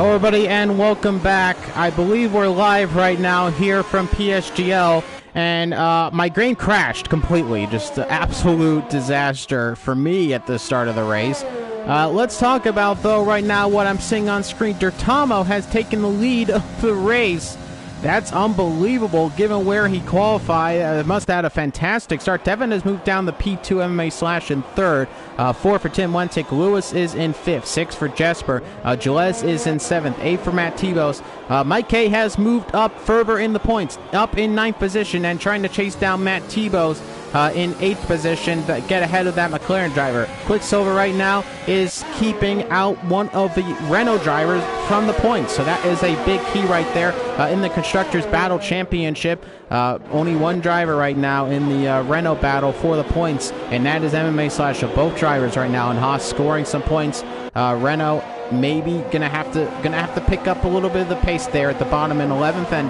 Hello everybody and welcome back. I believe we're live right now here from PSGL, and my game crashed completely. Just an absolute disaster for me at the start of the race. Let's talk about, though, right now what I'm seeing on screen. Dhabi has taken the lead of the race. That's unbelievable given where he qualified. Must have had a fantastic start. Devin has moved down the P2 MMA Slash in third. 4 for Tim Wentic. Lewis is in fifth. 6 for Jesper. Gilles is in seventh. 8 for Matt Tebos. Mike K has moved up further in the points. Up in ninth position and trying to chase down Matt Tebos in 8th position to get ahead of that McLaren driver. Quicksilver right now is keeping out one of the Renault drivers from the points. So that is a big key right there in the Constructors Battle Championship. Only one driver right now in the Renault battle for the points, and that is MMA Slash. So both drivers right now, and Haas scoring some points. Renault maybe gonna have to pick up a little bit of the pace there at the bottom in 11th and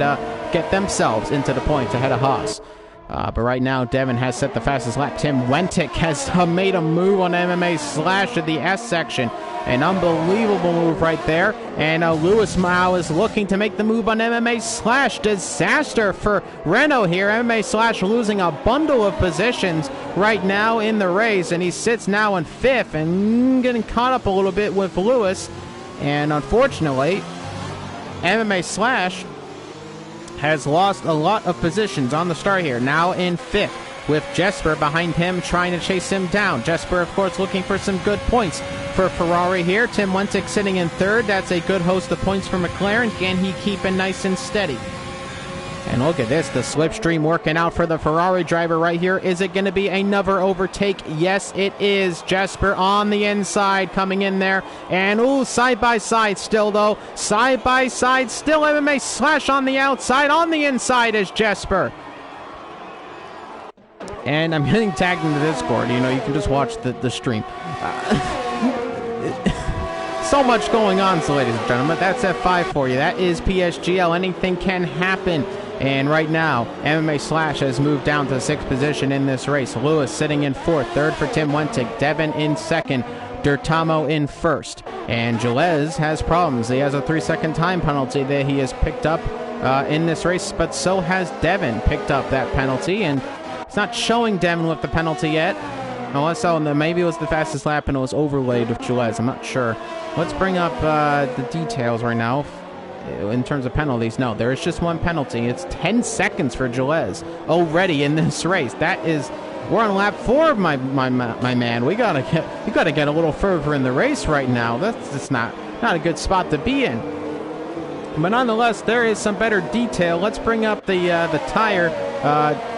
get themselves into the points ahead of Haas. But right now, Devin has set the fastest lap. Tim Wentic has made a move on MMA Slash at the S section. An unbelievable move right there. And Lewis Mao is looking to make the move on MMA Slash. Disaster for Renault here. MMA Slash losing a bundle of positions right now in the race. And he sits now in 5th and getting caught up a little bit with Lewis. And unfortunately, MMA Slash has lost a lot of positions on the start here. Now in 5th with Jesper behind him trying to chase him down. Jesper, of course, looking for some good points for Ferrari here. Tim Wentic sitting in 3rd. That's a good host of points for McLaren. Can he keep it nice and steady? And look at this, the slipstream working out for the Ferrari driver right here. Is it going to be another overtake? Yes, it is. Jesper on the inside coming in there. And, ooh, side by side still, though. Side by side still. MMA Slash on the outside. On the inside is Jesper. And I'm getting tagged in the Discord. You know, you can just watch the stream. So much going on, so ladies and gentlemen. That's F5 for you. That is PSGL. Anything can happen. And right now, MMA Slash has moved down to 6th position in this race. Lewis sitting in 4th. 3rd for Tim Wentic. Devin in 2nd. Dirtamo in 1st. And Gilles has problems. He has a 3-second time penalty that he has picked up in this race. But so has Devin picked up that penalty. And it's not showing Devin with the penalty yet. Unless maybe it was the fastest lap and it was overlaid with Gilles. I'm not sure. Let's bring up the details right now. In terms of penalties, no, there is just one penalty. It's 10 seconds for Gilles already in this race. That is, we're on lap 4, my man. We gotta get a little further in the race right now. That's not a good spot to be in. But nonetheless, there is some better detail. Let's bring up the tire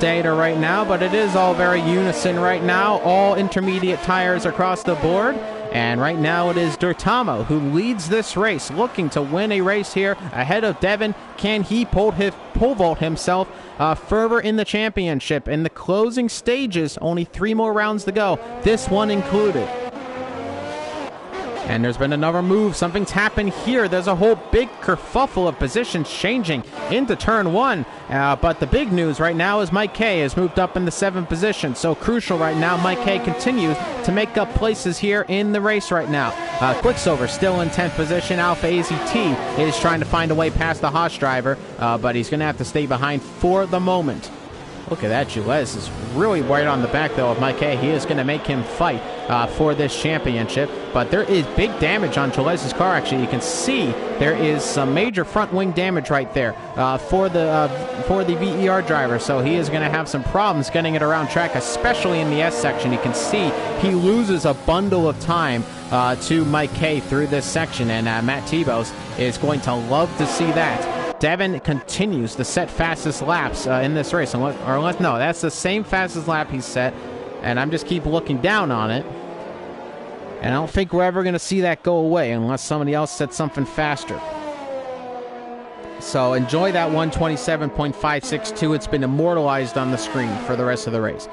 data right now. But it is all very unison right now. All intermediate tires across the board. And right now it is Dirtamo who leads this race, looking to win a race here ahead of Devin. Can he pole vault himself further in the championship? In the closing stages, only 3 more rounds to go, this one included. And there's been another move. Something's happened here. There's a whole big kerfuffle of positions changing into turn 1. But the big news right now is Mike K has moved up in the 7th position. So crucial right now. Mike K continues to make up places here in the race right now. Quicksilver still in 10th position. Alpha AZT is trying to find a way past the Haas driver. But he's going to have to stay behind for the moment. Look at that. Gilles is really right on the back, though, of Mike K. He is going to make him fight for this championship. But there is big damage on Gilles' car, actually. You can see there is some major front wing damage right there for the VER driver. So he is going to have some problems getting it around track, especially in the S section. You can see he loses a bundle of time to Mike K through this section. And Matt Tebos is going to love to see that. Devin continues to set fastest laps in this race. No, that's the same fastest lap he set, and I'm just keep looking down on it. And I don't think we're ever going to see that go away unless somebody else sets something faster. So enjoy that 127.562. It's been immortalized on the screen for the rest of the race.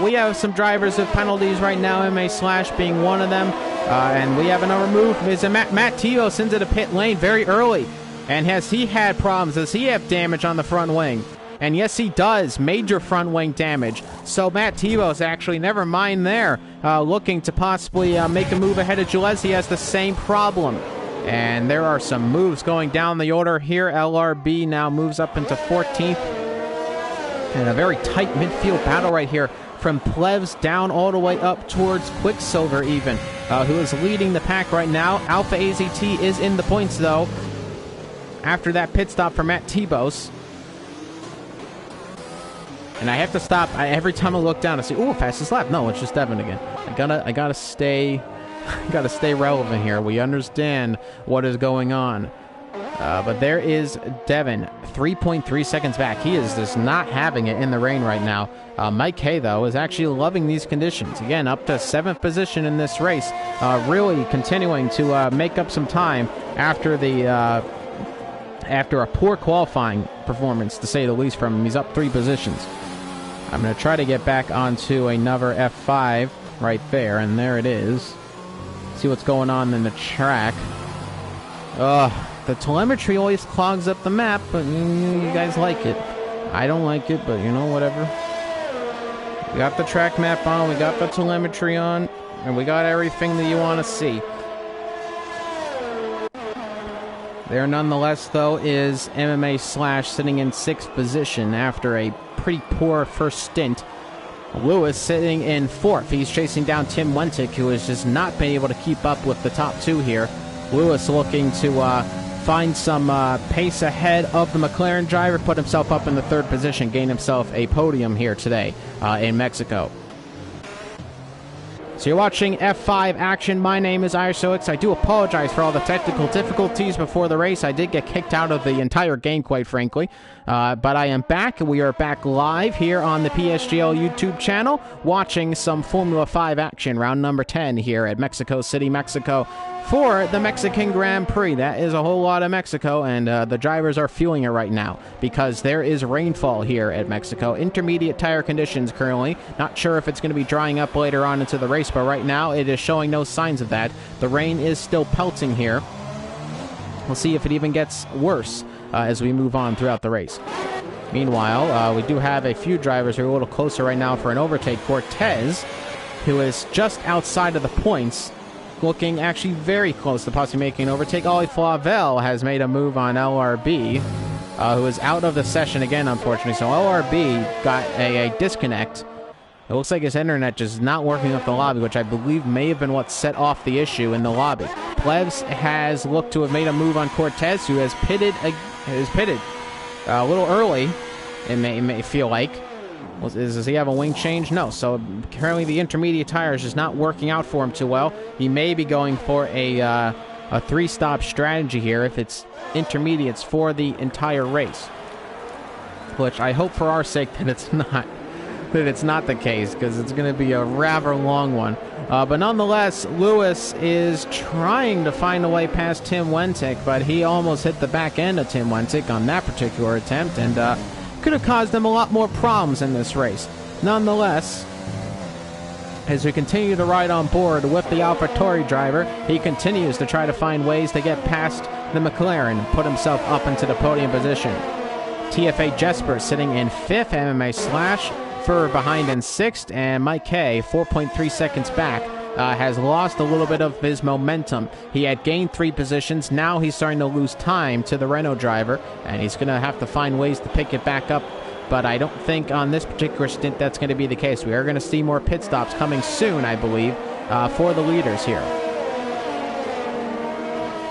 We have some drivers with penalties right now, MMA Slash being one of them. And we have another move. Is Matt Tebos into the pit lane very early. And has he had problems? Does he have damage on the front wing? And yes, he does. Major front wing damage. So Matt Tebos, actually, never mind there, looking to possibly make a move ahead of Gilles. He has the same problem. And there are some moves going down the order here. LRB now moves up into 14th. And a very tight midfield battle right here from Plebs down all the way up towards Quicksilver even, who is leading the pack right now. Alpha AZT is in the points, though, after that pit stop for Matt Tebos. And I have to stop. Every time I look down, I see, ooh, fastest lap. No, it's just Devin again. I gotta stay relevant here. We understand what is going on. But there is Devin, 3.3 seconds back. He is just not having it in the rain right now. Mike K, though, is actually loving these conditions. Again, up to 7th position in this race. Really continuing to make up some time after a poor qualifying performance, to say the least, from him. He's up 3 positions. I'm going to try to get back onto another F5 right there, and there it is. See what's going on in the track. The telemetry always clogs up the map, but you guys like it. I don't like it, but you know, whatever. We got the track map on, we got the telemetry on, and we got everything that you want to see. There, nonetheless, though, is MMA Slash sitting in 6th position after a pretty poor first stint. Lewis sitting in 4th. He's chasing down Tim Wentic, who has just not been able to keep up with the top 2 here. Lewis looking to find some pace ahead of the McLaren driver, put himself up in the 3rd position, gain himself a podium here today in Mexico. So you're watching F5 action. My name is ISOX. I do apologize for all the technical difficulties before the race. I did get kicked out of the entire game, quite frankly. But I am back. We are back live here on the PSGL YouTube channel, watching some Formula 5 action, round number 10 here at Mexico City, Mexico, for the Mexican Grand Prix. That is a whole lot of Mexico, and the drivers are feeling it right now because there is rainfall here at Mexico. Intermediate tire conditions currently. Not sure if it's going to be drying up later on into the race, but right now it is showing no signs of that. The rain is still pelting here. We'll see if it even gets worse as we move on throughout the race. Meanwhile, we do have a few drivers who are a little closer right now for an overtake. Cortez, who is just outside of the points, looking actually very close to possibly making an overtake. Ollie Flavel has made a move on LRB, who is out of the session again, unfortunately. So LRB got a disconnect. It looks like his internet just not working up the lobby, which I believe may have been what set off the issue in the lobby. Plebs has looked to have made a move on Cortez, who has pitted a little early, it may feel like. Does he have a wing change? No. So currently the intermediate tire is just not working out for him too well. He may be going for a 3-stop strategy here if it's intermediates for the entire race, which I hope for our sake that it's not. That it's not the case, because it's going to be a rather long one. But nonetheless, Lewis is trying to find a way past Tim Wentic, but he almost hit the back end of Tim Wentic on that particular attempt, and could have caused him a lot more problems in this race. Nonetheless, as we continue to ride on board with the AlphaTauri driver, he continues to try to find ways to get past the McLaren, put himself up into the podium position. TFA Jesper sitting in 5th, MMA Slash further behind in 6th, and Mike K, 4.3 seconds back, has lost a little bit of his momentum. He had gained 3 positions. Now he's starting to lose time to the Renault driver, and he's going to have to find ways to pick it back up. But I don't think on this particular stint that's going to be the case. We are going to see more pit stops coming soon, I believe, for the leaders here.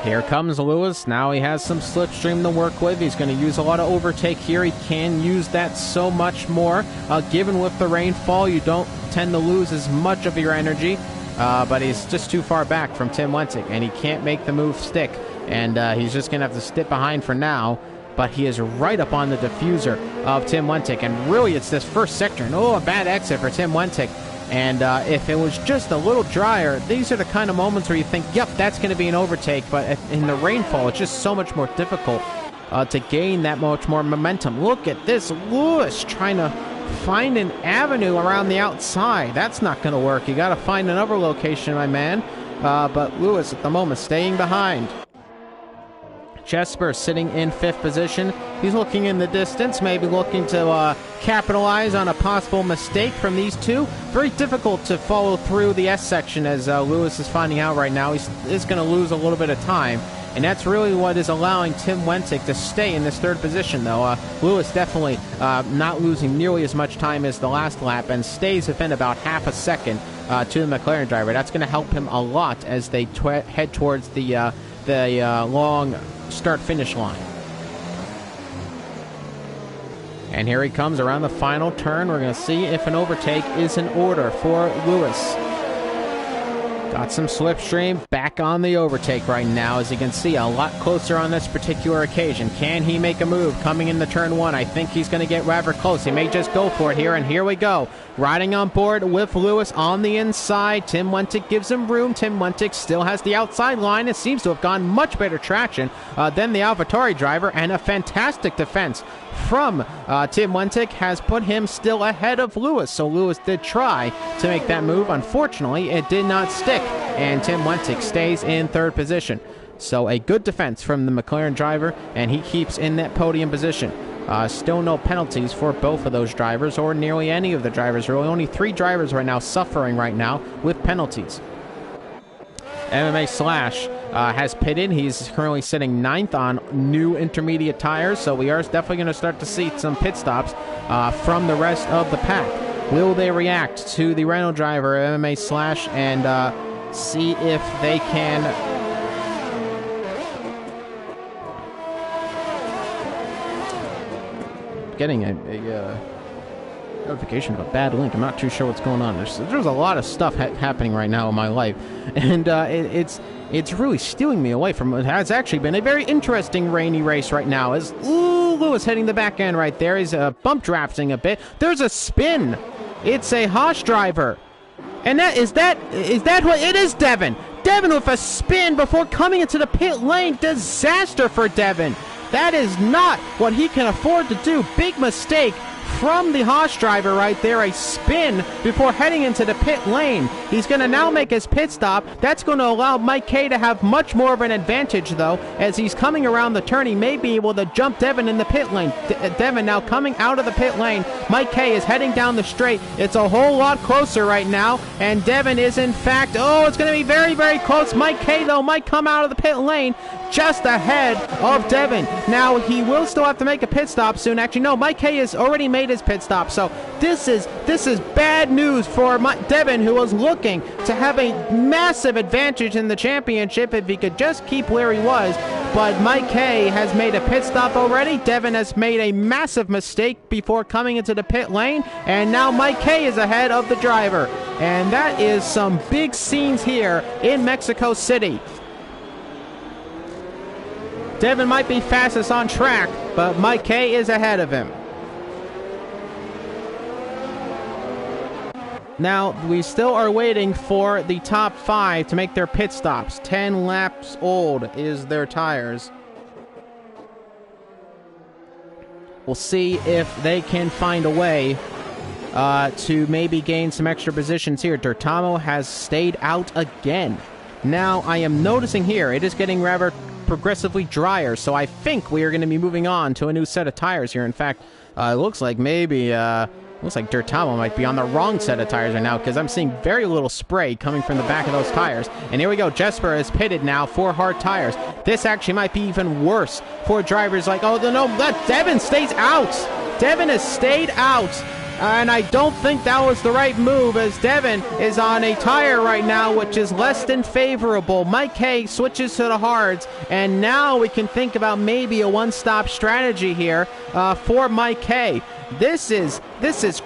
Here comes Lewis. Now he has some slipstream to work with. He's going to use a lot of overtake here. He can use that so much more. Given with the rainfall, you don't tend to lose as much of your energy. But he's just too far back from Tim Wentic, and he can't make the move stick. And he's just going to have to stick behind for now. But he is right up on the diffuser of Tim Wentic. And really, it's this first sector. And a bad exit for Tim Wentic. And if it was just a little drier, these are the kind of moments where you think, yep, that's going to be an overtake. But in the rainfall, it's just so much more difficult to gain that much more momentum. Look at this. Lewis trying to find an avenue around the outside. That's not going to work. You got to find another location, my man. But Lewis at the moment staying behind. Jesper sitting in 5th position. He's looking in the distance, maybe looking to capitalize on a possible mistake from these two. Very difficult to follow through the S section, as Lewis is finding out right now. He's going to lose a little bit of time. and that's really what is allowing Tim Wentic to stay in this third position, though. Lewis definitely not losing nearly as much time as the last lap and stays within about half a second to the McLaren driver. That's going to help him a lot as they head towards the long start-finish line. And here he comes around the final turn. We're going to see if an overtake is in order for Lewis. Got some slipstream, back on the overtake right now, as you can see, a lot closer on this particular occasion. Can he make a move coming into turn one? I think he's going to get rather close. He may just go for it here, and here we go. Riding on board with Lewis on the inside. Tim Wentic gives him room. Tim Wentic still has the outside line. It seems to have gone much better traction than the AlphaTauri driver, and a fantastic defense from Tim Wentic has put him still ahead of Lewis. So Lewis did try to make that move. Unfortunately, it did not stick, and Tim Wentic stays in third position. So a good defense from the McLaren driver, and he keeps in that podium position. Still no penalties for both of those drivers, or nearly any of the drivers. Really only 3 drivers right now suffering right now with penalties. MMA Slash has pitted. He's currently sitting 9th on new intermediate tires, so we are definitely going to start to see some pit stops from the rest of the pack. Will they react to the Renault driver, MMA Slash, and see if they can getting a notification of a bad link. I'm not too sure what's going on. There's a lot of stuff happening right now in my life, and it's really stealing me away from what has actually been a very interesting rainy race right now. As Lewis hitting the back end right there. He's bump drafting a bit. There's a spin. It's a Haas driver, and is that what it is? Devin with a spin before coming into the pit lane. Disaster for Devin. That is not what he can afford to do. Big mistake from the Haas driver right there. A spin before heading into the pit lane. He's going to now make his pit stop. That's going to allow Mike K to have much more of an advantage, though. As he's coming around the turn, he may be able to jump Devin in the pit lane. Devin now coming out of the pit lane. Mike K is heading down the straight. It's a whole lot closer right now, and Devin is in fact, it's going to be very, very close. Mike K, though, might come out of the pit lane just ahead of Devin. Now, he will still have to make a pit stop soon. Actually, no, Mike K has already made his pit stop, so this is bad news for Devin, who was looking to have a massive advantage in the championship if he could just keep where he was. But Mike K has made a pit stop already. Devin has made a massive mistake before coming into the pit lane, and now Mike K is ahead of the driver. And that is some big scenes here in Mexico City. Devin might be fastest on track, but Mike K is ahead of him. Now, we still are waiting for the top 5 to make their pit stops. 10 laps old is their tires. We'll see if they can find a way to maybe gain some extra positions here. D'Ortamo has stayed out again. Now, I am noticing here, it is getting rather progressively drier, so I think we are going to be moving on to a new set of tires here. In fact, it looks like maybe looks like D'Ortamo might be on the wrong set of tires right now, because I'm seeing very little spray coming from the back of those tires. And here we go. Jesper is pitted now for hard tires. This actually might be even worse for drivers like, Devin stays out. Devin has stayed out. And I don't think that was the right move, as Devin is on a tire right now which is less than favorable. Mike K switches to the hards, and now we can think about maybe a one-stop strategy here for Mike K. This is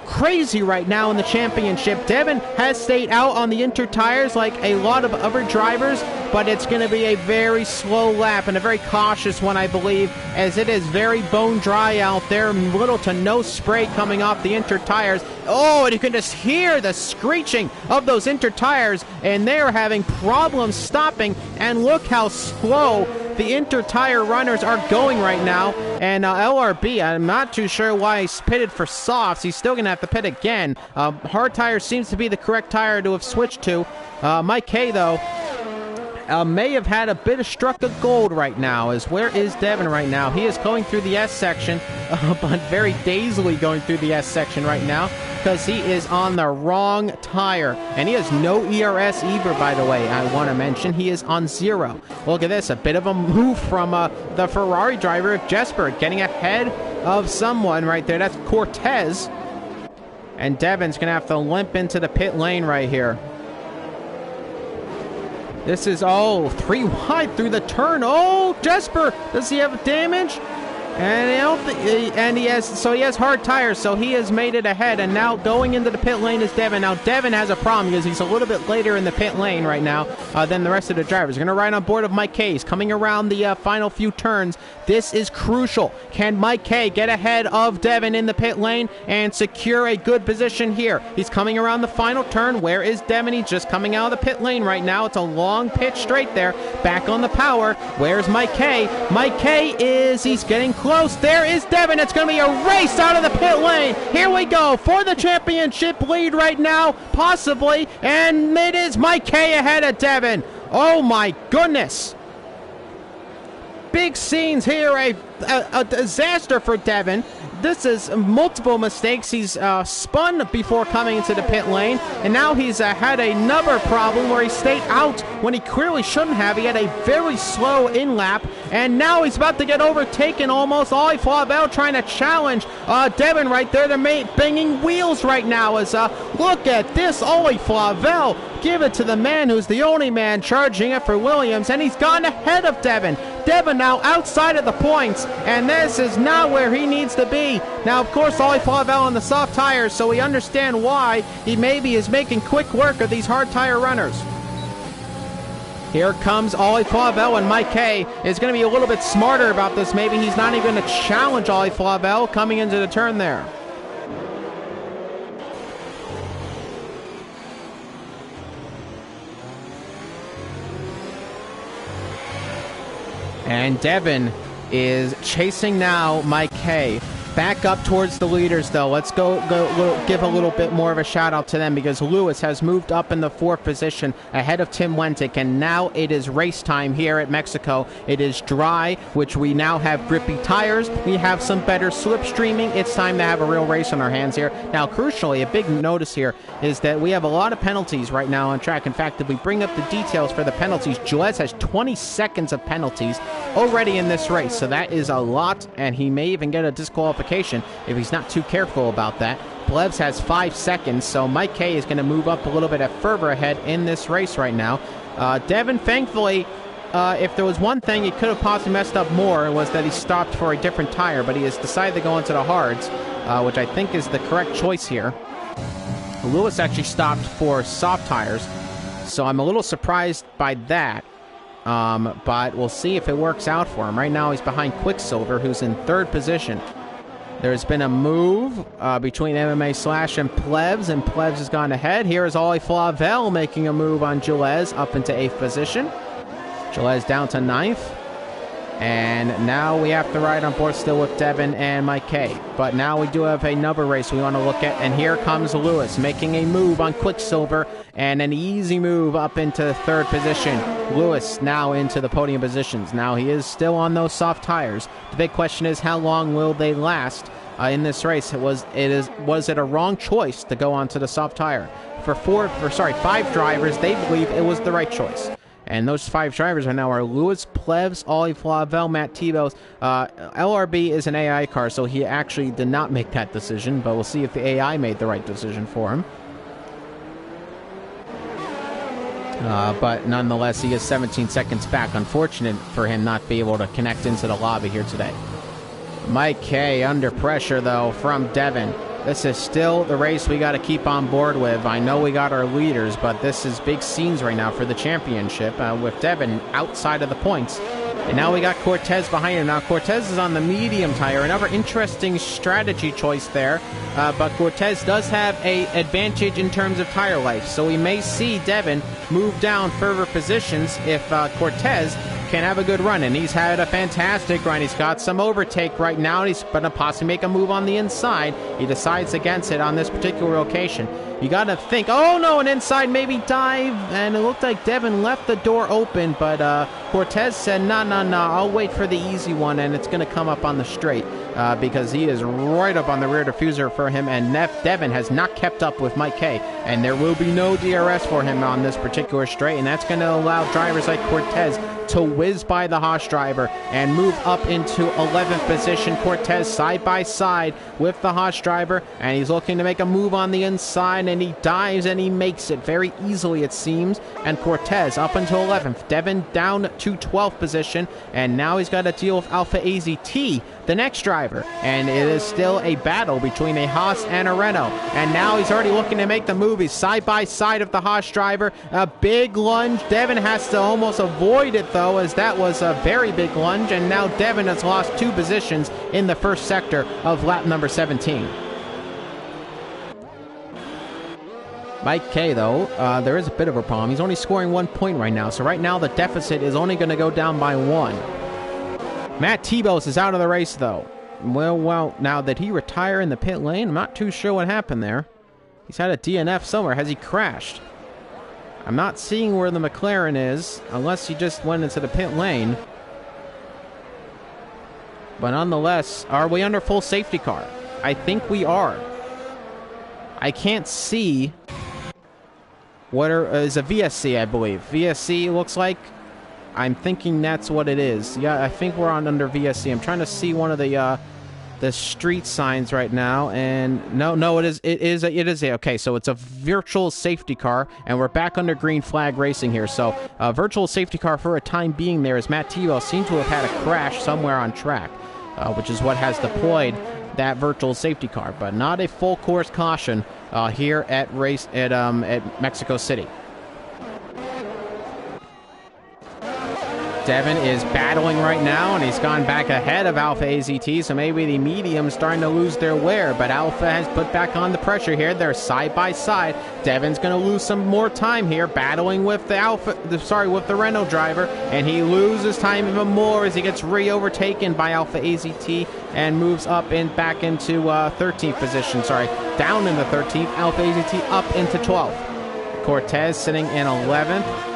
crazy right now in the championship. Devin has stayed out on the inter tires like a lot of other drivers, but it's going to be a very slow lap and a very cautious one, I believe, as it is very bone dry out there. Little to no spray coming off the inter tires. And you can just hear the screeching of those inter tires, and they're having problems stopping. And look how slow the inter tire runners are going right now. And LRB, I'm not too sure why he's pitted for softs. He's still going to have to pit again. Hard tire seems to be the correct tire to have switched to. Mike K, though, may have had a bit of struck of gold right now. Where is Devin right now? He is going through the S section, but very dazedly going through the S section right now. because he is on the wrong tire. And he has no ERS either, by the way, I want to mention. He is on 0. Look at this, a bit of a move from the Ferrari driver, Jesper, getting ahead of someone right there. That's Cortez. And Devin's going to have to limp into the pit lane right here. This is, 3 wide through the turn. Oh, Jesper, does he have damage? And he has hard tires, so he has made it ahead. And now going into the pit lane is Devin. Now Devin has a problem because he's a little bit later in the pit lane right now than the rest of the drivers. Going to ride on board of Mike K. He's coming around the final few turns. This is crucial. Can Mike K get ahead of Devin in the pit lane and secure a good position here? He's coming around the final turn. Where is Devin? He's just coming out of the pit lane right now. It's a long pitch straight there. Back on the power. Where's Mike K? Mike K he's getting close. There is Devin. It's going to be a race out of the pit lane. Here we go for the championship lead right now, possibly. And it is Mike K ahead of Devin. Oh my goodness. Big scenes here. A disaster for Devin. This is multiple mistakes. He's spun before coming into the pit lane, and now he's had another problem where he stayed out when he clearly shouldn't have. He had a very slow in-lap, and now he's about to get overtaken almost. Ollie Flavel trying to challenge Devin right there. They're banging wheels right now. As look at this, Ollie Flavel. Give it to the man who's the only man charging it for Williams, and he's gone ahead of Devin. Devin now outside of the points, and this is not where he needs to be. Now, of course, Ollie Flavel on the soft tires, so we understand why he maybe is making quick work of these hard tire runners. Here comes Ollie Flavel, and Mike K is going to be a little bit smarter about this. Maybe he's not even going to challenge Ollie Flavel coming into the turn there. And Devin is chasing now Mike K. Back up towards the leaders, though. Let's go give a little bit more of a shout-out to them because Lewis has moved up in the 4th position ahead of Tim Wentic, and now it is race time here at Mexico. It is dry, which we now have grippy tires. We have some better slipstreaming. It's time to have a real race on our hands here. Now, crucially, a big notice here is that we have a lot of penalties right now on track. In fact, if we bring up the details for the penalties, Gilles has 20 seconds of penalties already in this race, so that is a lot, and he may even get a disqualification if he's not too careful about that. Plebs has 5 seconds, so Mike K is going to move up a little bit further ahead in this race right now. Devin, thankfully, if there was one thing he could have possibly messed up more, was that he stopped for a different tire, but he has decided to go into the hards, which I think is the correct choice here. Lewis actually stopped for soft tires, so I'm a little surprised by that. But we'll see if it works out for him. Right now he's behind Quicksilver, who's in 3rd position. There's been a move between MMA Slash and Plebs has gone ahead. Here is Ollie Flavel making a move on Gilles up into 8th position. Gilles down to 9th. And now we have to ride on board still with Devin and Mike K. But now we do have another race we want to look at. And here comes Lewis making a move on Quicksilver. And an easy move up into 3rd position. Lewis now into the podium positions. Now he is still on those soft tires. The big question is, how long will they last in this race? Was it a wrong choice to go onto the soft tire? For 5 drivers, they believe it was the right choice. And those 5 drivers right now are Lewis, Plebs, Ollie Flavel, Matt Tebow. LRB is an AI car, so he actually did not make that decision, but we'll see if the AI made the right decision for him. But nonetheless, he is 17 seconds back. Unfortunate for him not be able to connect into the lobby here today. Mike K under pressure, though, from Devin. This is still the race we got to keep on board with. I know we got our leaders, but this is big scenes right now for the championship with Devin outside of the points. And now we got Cortez behind him. Now Cortez is on the medium tire. Another interesting strategy choice there. But Cortez does have an advantage in terms of tire life. So we may see Devin move down further positions if Cortez can have a good run. And he's had a fantastic run. He's got some overtake right now. He's going to possibly make a move on the inside. He decides against it on this particular location. You got to think, oh no, an inside maybe dive. And it looked like Devin left the door open. But Cortez said, no, I'll wait for the easy one. And it's going to come up on the straight. because he is right up on the rear diffuser for him, and Devin has not kept up with Mike K, and there will be no DRS for him on this particular straight, and that's going to allow drivers like Cortez to whiz by the Haas driver and move up into 11th position. Cortez side by side with the Haas driver, and he's looking to make a move on the inside, and he dives and he makes it very easily, it seems, and Cortez up until 11th. Devin down to 12th position, and now he's got to deal with Alpha AZT, the next driver, and it is still a battle between a Haas and a Renault, and now he's already looking to make the move. He's side by side of the Haas driver. A big lunge. Devin has to almost avoid it, though, as that was a very big lunge, and now Devin has lost 2 positions in the first sector of lap number 17. Mike K, though, there is a bit of a problem. He's only scoring 1 point right now, so right now the deficit is only going to go down by 1. Matt Tebos is out of the race, though. Well, now, did he retire in the pit lane? I'm not too sure what happened there. He's had a DNF somewhere. Has he crashed? I'm not seeing where the McLaren is, unless he just went into the pit lane. But nonetheless, are we under full safety car? I think we are. I can't see what is a VSC, I believe. VSC looks like. I'm thinking that's what it is. Yeah, I think we're on under VSC. I'm trying to see one of the street signs right now, and no, it is okay. So it's a virtual safety car, and we're back under green flag racing here. So virtual safety car for a time being there, as Matt Tebow seemed to have had a crash somewhere on track, which is what has deployed that virtual safety car, but not a full course caution here at Mexico City. Devin is battling right now, and he's gone back ahead of Alpha AZT, so maybe the medium's starting to lose their wear, but Alpha has put back on the pressure here. They're side by side. Devin's going to lose some more time here, battling with with the Renault driver, and he loses time even more as he gets re-overtaken by Alpha AZT and moves up and back into 13th position. Down in the 13th. Alpha AZT up into 12th. Cortez sitting in 11th.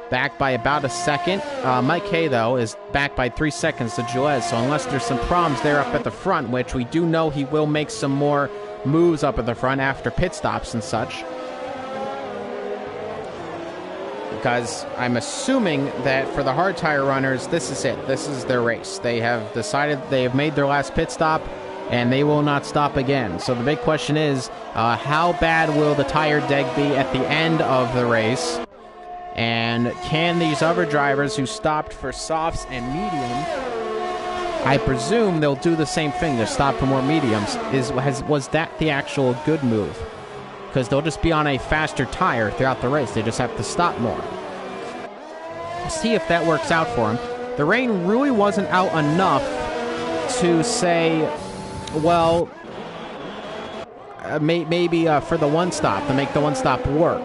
Back by about a second. Mike K, though, is back by 3 seconds to Gilles, so unless there's some problems there up at the front, which we do know he will make some more moves up at the front after pit stops and such. Because I'm assuming that for the hard tire runners, this is it. This is their race. They have decided they have made their last pit stop, and they will not stop again. So the big question is, how bad will the tire deg be at the end of the race? And can these other drivers who stopped for softs and medium, I presume they'll do the same thing. They'll stop for more mediums. Was that the actual good move? Because they'll just be on a faster tire throughout the race. They just have to stop more. We'll see if that works out for them. The rain really wasn't out enough to say, well, maybe for the one stop, to make the one stop work.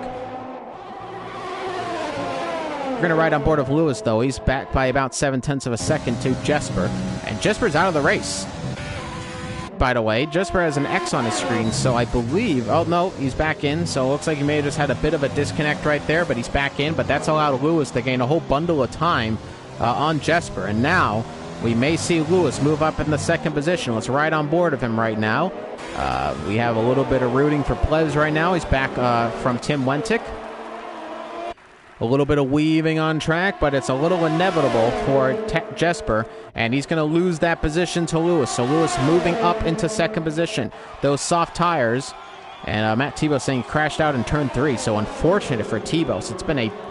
We're going to ride on board of Lewis, though. He's back by about 0.7 of a second to Jesper. And Jesper's out of the race. By the way, Jesper has an X on his screen, so I believe... Oh, no, he's back in. So it looks like he may have just had a bit of a disconnect right there, but he's back in. But that's allowed Lewis to gain a whole bundle of time on Jesper. And now we may see Lewis move up in the second position. Let's ride on board of him right now. We have a little bit of rooting for Plebs right now. He's back from Tim Wentick. A little bit of weaving on track, but it's a little inevitable for Jesper, and he's going to lose that position to Lewis. So Lewis moving up into second position. Those soft tires, and Matt Tebow saying he crashed out in turn 3. So unfortunate for Tebow. So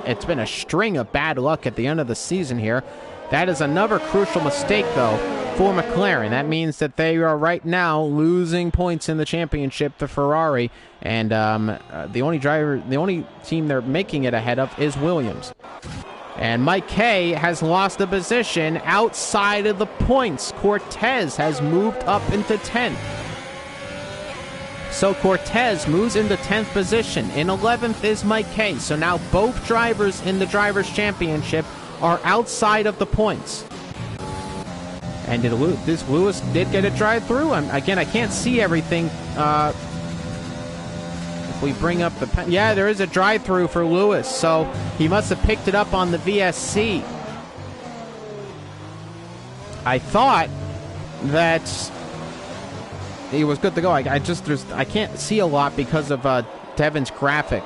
it's been a string of bad luck at the end of the season here. That is another crucial mistake, though, for McLaren. That means that they are right now losing points in the championship to Ferrari, and the only team they're making it ahead of is Williams. And Mike K has lost a position outside of the points. Cortez has moved up into 10th. So Cortez moves into 10th position. In 11th is Mike K. So now both drivers in the Drivers' Championship are outside of the points. And Lewis did get a drive-through. Again, I can't see everything. If we bring up the... Yeah, there is a drive-through for Lewis, so he must have picked it up on the VSC. I thought that he was good to go. I can't see a lot because of Devin's graphic.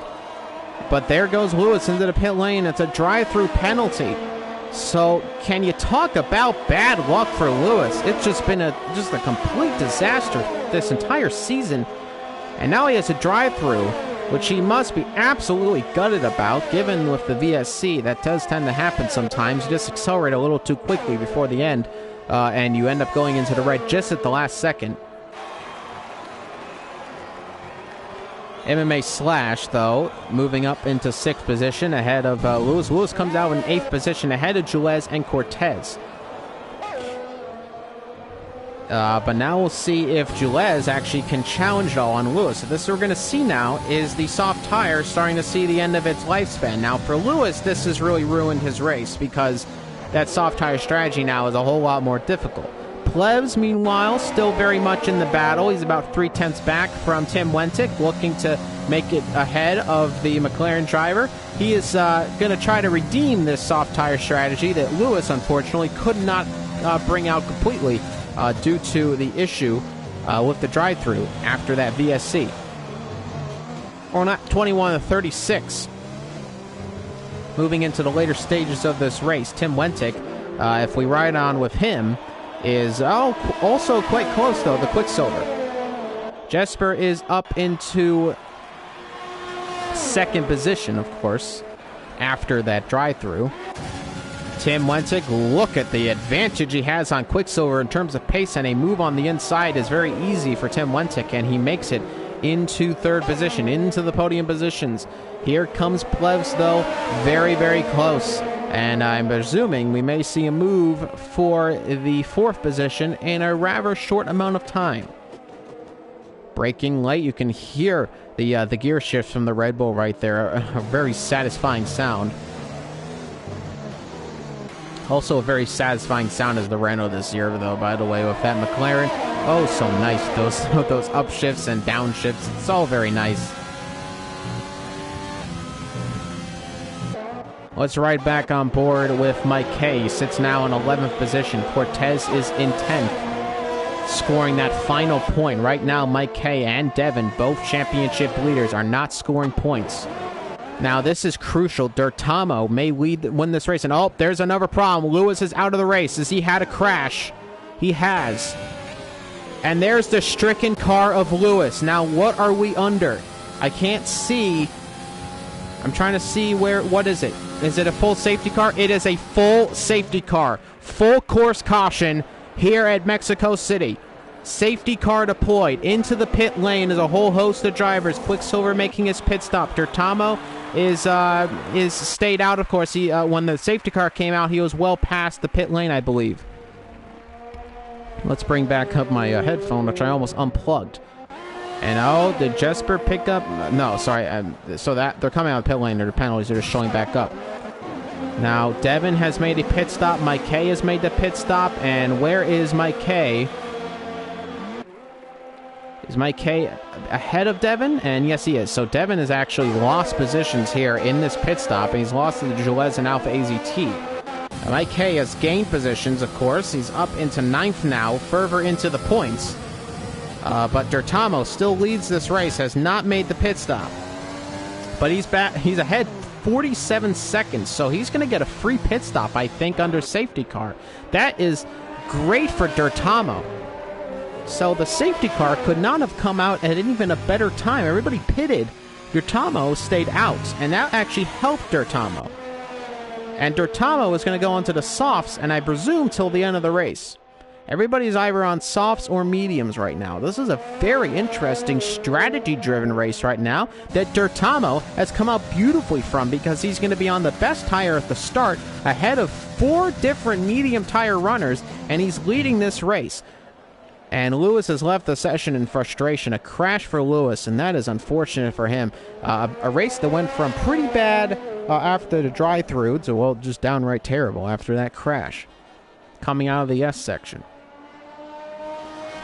But there goes Lewis into the pit lane. It's a drive-through penalty. So can you talk about bad luck for Lewis? It's just been a complete disaster this entire season. And now he has a drive-through, which he must be absolutely gutted about, given with the VSC. That does tend to happen sometimes. You just accelerate a little too quickly before the end, and you end up going into the red just at the last second. MMA Slash, though, moving up into 6th position ahead of Lewis. Lewis comes out in 8th position ahead of Jules and Cortez. But now we'll see if Jules actually can challenge it all on Lewis. So this we're going to see now is the soft tire starting to see the end of its lifespan. Now for Lewis, this has really ruined his race because that soft tire strategy now is a whole lot more difficult. Plebs, meanwhile, still very much in the battle. He's about 3/10 back from Tim Wentic, looking to make it ahead of the McLaren driver. He is going to try to redeem this soft tire strategy that Lewis, unfortunately, could not bring out completely due to the issue with the drive-through after that VSC. Or not 21-36. Moving into the later stages of this race, Tim Wentic, if we ride on with him, is also quite close, though, the Quicksilver. Jesper is up into 2nd position, of course, after that drive-through. Tim Wentic, look at the advantage he has on Quicksilver in terms of pace, and a move on the inside is very easy for Tim Wentic, and he makes it into 3rd position, into the podium positions. Here comes Plebs, though, very, very close. And I'm presuming we may see a move for the 4th position in a rather short amount of time. Braking late, you can hear the gear shifts from the Red Bull right there. A very satisfying sound. Also a very satisfying sound is the Renault this year, though, by the way, with that McLaren. Oh, so nice. Those upshifts and downshifts. It's all very nice. Let's ride back on board with Mike K. He sits now in 11th position. Cortez is in 10th, scoring that final point. Right now, Mike K and Devin, both championship leaders, are not scoring points. Now, this is crucial. Dirtamo may win this race. And, oh, there's another problem. Lewis is out of the race as he had a crash. He has. And there's the stricken car of Lewis. Now, what are we under? I can't see. I'm trying to see what is it? Is it a full safety car? It is a full safety car. Full course caution here at Mexico City. Safety car deployed. Into the pit lane is a whole host of drivers. Quicksilver making his pit stop. Dirtamo is stayed out, of course. He when the safety car came out, he was well past the pit lane, I believe. Let's bring back up my headphone, which I almost unplugged. And oh, did Jesper pick up? No, sorry. So that they're coming out of the pit lane. They're the penalties. They're just showing back up. Now, Devin has made a pit stop. Mike K has made the pit stop. And where is Mike K? Is Mike K ahead of Devin? And yes, he is. So Devin has actually lost positions here in this pit stop. And he's lost to the Jules and Alpha AZT. Mike K has gained positions, of course. He's up into 9th now, further into the points. But Dirtamo still leads this race, has not made the pit stop. But he's back. He's ahead 47 seconds, so he's going to get a free pit stop, I think, under safety car. That is great for Dirtamo. So the safety car could not have come out at even a better time. Everybody pitted. Dirtamo stayed out, and that actually helped Dirtamo. And Dirtamo is going to go onto the softs, and I presume till the end of the race. Everybody's either on softs or mediums right now. This is a very interesting strategy-driven race right now that Dirtamo has come out beautifully from because he's going to be on the best tire at the start ahead of 4 different medium tire runners, and he's leading this race. And Lewis has left the session in frustration. A crash for Lewis, and that is unfortunate for him. A race that went from pretty bad after the drive-through to, well, just downright terrible after that crash coming out of the S section.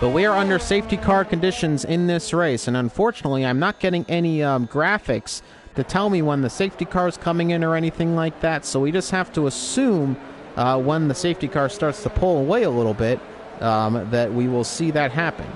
But we are under safety car conditions in this race, and unfortunately, I'm not getting any graphics to tell me when the safety car is coming in or anything like that, so we just have to assume when the safety car starts to pull away a little bit that we will see that happen.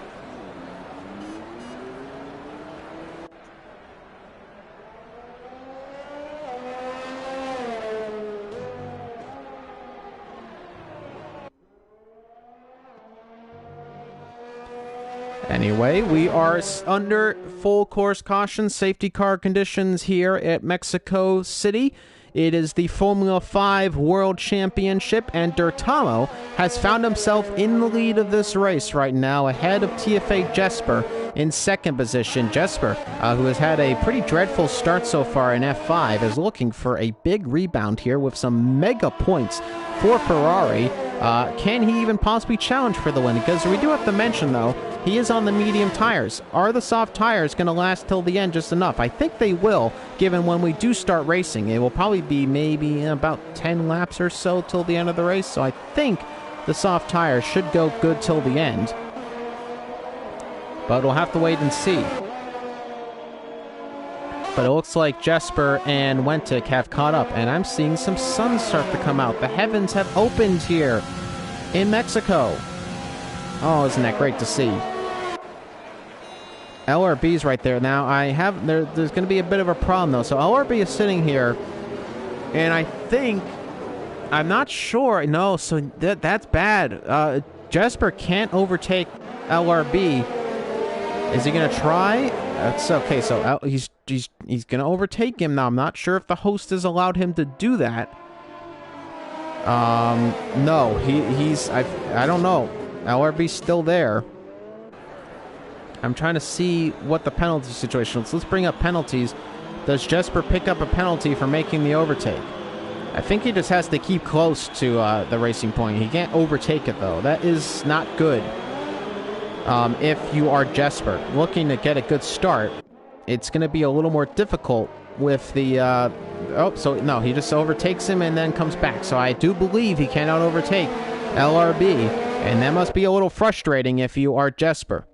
Anyway, we are under full course caution safety car conditions here at Mexico City. It is the Formula 5 World Championship, and D'Artamo has found himself in the lead of this race right now, ahead of TFA Jesper in second position. Jesper, who has had a pretty dreadful start so far in F5, is looking for a big rebound here with some mega points for Ferrari. Can he even possibly challenge for the win? Because we do have to mention, though, he is on the medium tires. Are the soft tires going to last till the end just enough? I think they will, given when we do start racing. It will probably be maybe about 10 laps or so till the end of the race, so I think the soft tires should go good till the end. But we'll have to wait and see. But it looks like Jesper and Wentic have caught up, and I'm seeing some sun start to come out. The heavens have opened here in Mexico. Oh, isn't that great to see? LRB's right there. Now, there's going to be a bit of a problem, though. So LRB is sitting here, and I think, I'm not sure. No, so that's bad. Jesper can't overtake LRB. Is he going to try? That's okay. So he's going to overtake him now. I'm not sure if the host has allowed him to do that. No, I don't know. LRB's still there. I'm trying to see what the penalty situation is. Let's bring up penalties. Does Jesper pick up a penalty for making the overtake? I think he just has to keep close to the racing point. He can't overtake it, though. That is not good. If you are Jesper looking to get a good start, it's going to be a little more difficult with the... no, he just overtakes him and then comes back. So I do believe he cannot overtake LRB, and that must be a little frustrating if you are Jesper.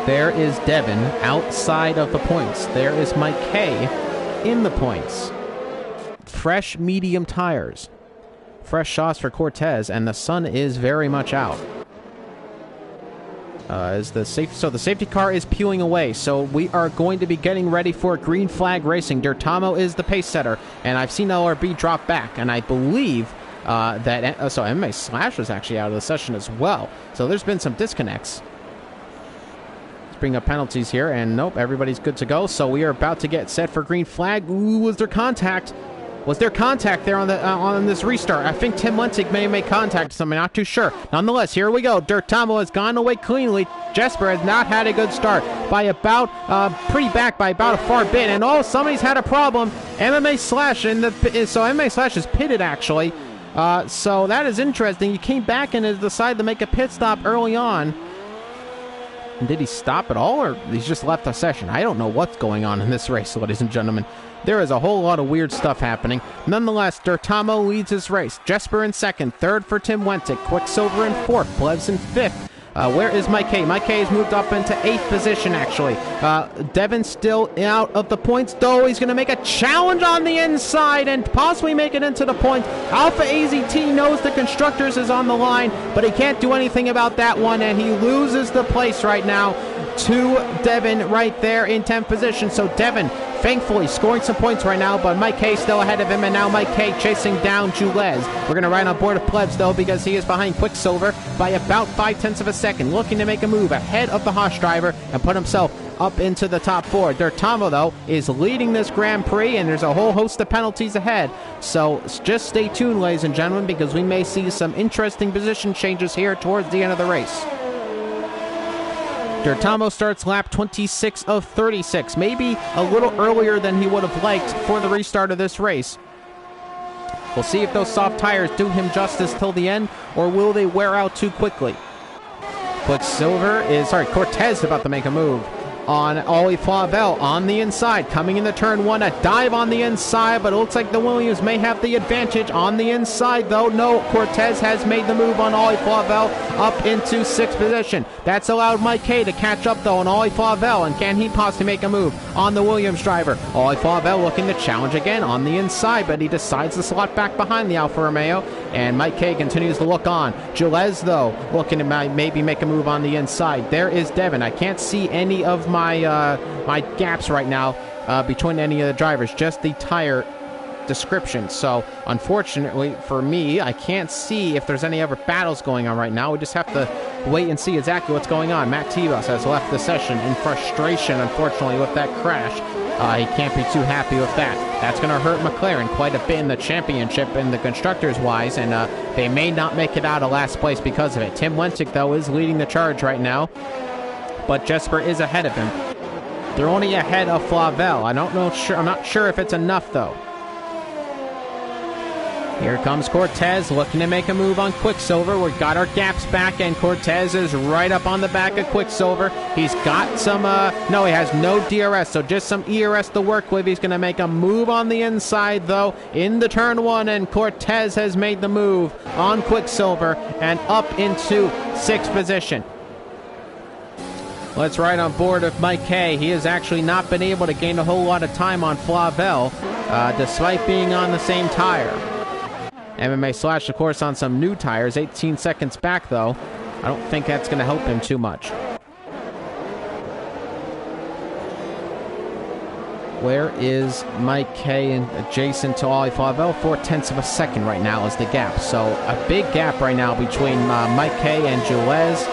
There is Devin outside of the points. There is Mike K in the points. Fresh medium tires. Fresh shots for Cortez, and the sun is very much out. So the safety car is peeling away, so we are going to be getting ready for green flag racing. D'Artamo is the pace setter, and I've seen LRB drop back, and I believe that... so MMA Slash was actually out of the session as well. So there's been some disconnects. Bring up penalties here, and nope, everybody's good to go. So we are about to get set for green flag. Ooh, was there contact? Was there contact there on this restart? I think Tim Lentig may have made contact, so I'm not too sure. Nonetheless, here we go. D'Artamo has gone away cleanly. Jesper has not had a good start by about pretty back by about a far bit, and somebody's had a problem. MMA Slash so MMA Slash is pitted actually. So that is interesting. He came back and has decided to make a pit stop early on. Did he stop at all, or he's just left the session? I don't know what's going on in this race, ladies and gentlemen. There is a whole lot of weird stuff happening. Nonetheless, D'Artamo leads his race. Jesper in second, third for Tim Wentic, Quicksilver in fourth, Plebs in fifth. Where is Mike K? Mike K has moved up into 8th position, actually. Devin still out of the points, though. He's going to make a challenge on the inside and possibly make it into the points. Alpha AZT knows the Constructors is on the line, but he can't do anything about that one, and he loses the place right now to Devin right there in 10th position. So Devin, thankfully, scoring some points right now, but Mike K still ahead of him, and now Mike K chasing down Julez. We're going to ride on board of Plebs, though, because he is behind Quicksilver by about 0.5 of a second, looking to make a move ahead of the Haas driver and put himself up into the top 4. D'Artamo, though, is leading this Grand Prix, and there's a whole host of penalties ahead. So just stay tuned, ladies and gentlemen, because we may see some interesting position changes here towards the end of the race. D'Artamo starts lap 26 of 36, maybe a little earlier than he would have liked for the restart of this race. We'll see if those soft tires do him justice till the end, or will they wear out too quickly. Cortez is about to make a move on Ollie Flavel on the inside, coming into turn 1, a dive on the inside, but it looks like the Williams may have the advantage on the inside, though. No, Cortez has made the move on Ollie Flavel. up into 6th position. That's allowed Mike K to catch up, though, on Ollie Flavel, and can he possibly make a move on the Williams driver? Ollie Flavel looking to challenge again on the inside, but he decides to slot back behind the Alfa Romeo, and Mike K continues to look on. Gilles, though, looking to maybe make a move on the inside. There is Devin. I can't see any of my my gaps right now between any of the drivers, just the tire description. So unfortunately for me, I can't see if there's any other battles going on right now. We just have to wait and see exactly what's going on. Matt Tebas has left the session in frustration, unfortunately, with that crash. He can't be too happy with that. That's going to hurt McLaren quite a bit in the championship in the constructors-wise, and they may not make it out of last place because of it. Tim Wentic, though, is leading the charge right now, but Jesper is ahead of him. They're only ahead of Flavel. I'm not sure if it's enough, though. Here comes Cortez looking to make a move on Quicksilver. We've got our gaps back, and Cortez is right up on the back of Quicksilver. He's got some, no, he has no DRS, so just some ERS to work with. He's going to make a move on the inside, though, in the turn 1, and Cortez has made the move on Quicksilver and up into 6th position. Let's ride on board with Mike K. He has actually not been able to gain a whole lot of time on Flavel, despite being on the same tire. MMA Slash, of course, on some new tires, 18 seconds back, though. I don't think that's going to help him too much. Where is Mike K and adjacent to Ollie Flavel? 0.4 of a second right now is the gap. So a big gap right now between Mike K and Gilles.